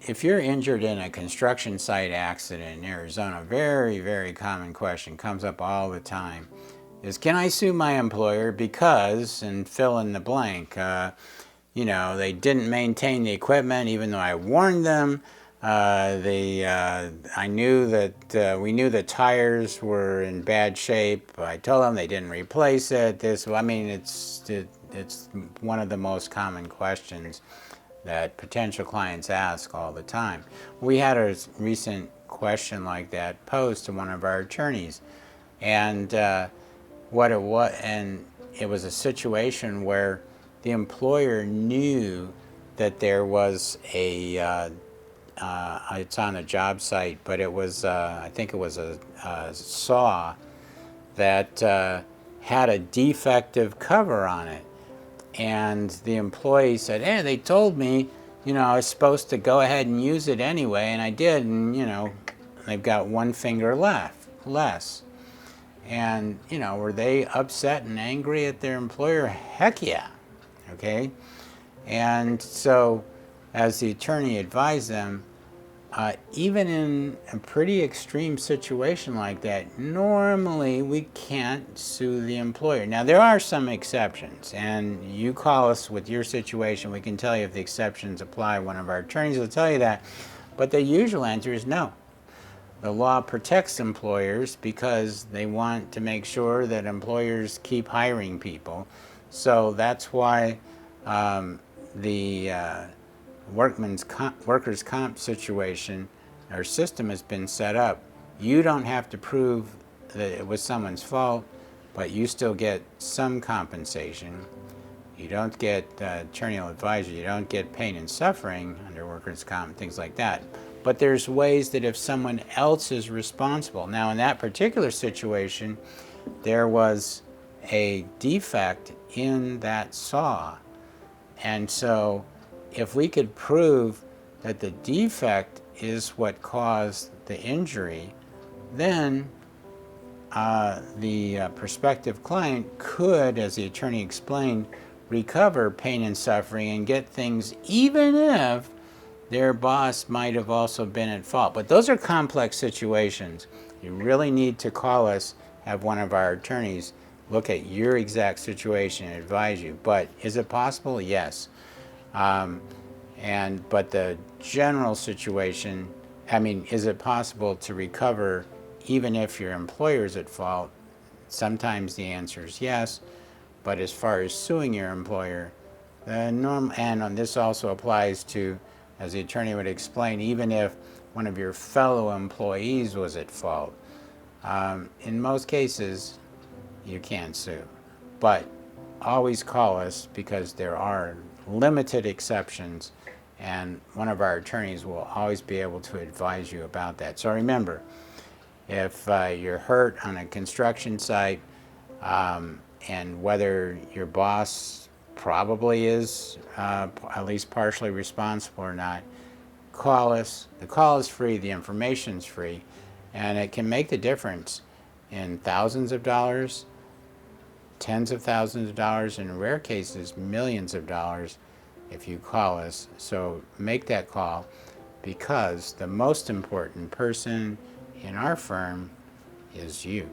if you're injured in a construction site accident in Arizona, very, very common question comes up all the time is, can I sue my employer because, and fill in the blank, they didn't maintain the equipment even though I warned them. I knew that we knew the tires were in bad shape. I told them they didn't replace it. It's one of the most common questions that potential clients ask all the time. We had a recent question like that posed to one of our attorneys, and it was a situation where the employer knew that there was it's on a job site, but it was I think it was a saw that had a defective cover on it. And the employee said, hey, they told me, I was supposed to go ahead and use it anyway, and I did, and, they've got one finger less. And, were they upset and angry at their employer? Heck yeah, okay? And so, as the attorney advised them, even in a pretty extreme situation like that, normally we can't sue the employer. Now, there are some exceptions, and you call us with your situation, we can tell you if the exceptions apply. One of our attorneys will tell you that. But the usual answer is no. The law protects employers because they want to make sure that employers keep hiring people. So that's why the workers' comp situation or system has been set up. You don't have to prove that it was someone's fault, but you still get some compensation. You don't get attorney advisor. You don't get pain and suffering under workers' comp, things like that. But there's ways that if someone else is responsible. Now, in that particular situation, there was a defect in that saw. And so if we could prove that the defect is what caused the injury, then the prospective client could, as the attorney explained, recover pain and suffering and get things even if their boss might have also been at fault. But those are complex situations. You really need to call us, have one of our attorneys look at your exact situation and advise you. But is it possible? Yes. But the general situation, is it possible to recover even if your employer is at fault? Sometimes the answer is yes. But as far as suing your employer, this also applies to, as the attorney would explain, even if one of your fellow employees was at fault. In most cases, you can't sue. But always call us because there are limited exceptions, and one of our attorneys will always be able to advise you about that. So remember, if you're hurt on a construction site, and whether your boss probably is at least partially responsible or not, call us. The call is free, the information's free, and it can make the difference in thousands of dollars, tens of thousands of dollars, in rare cases, millions of dollars if you call us. So make that call, because the most important person in our firm is you.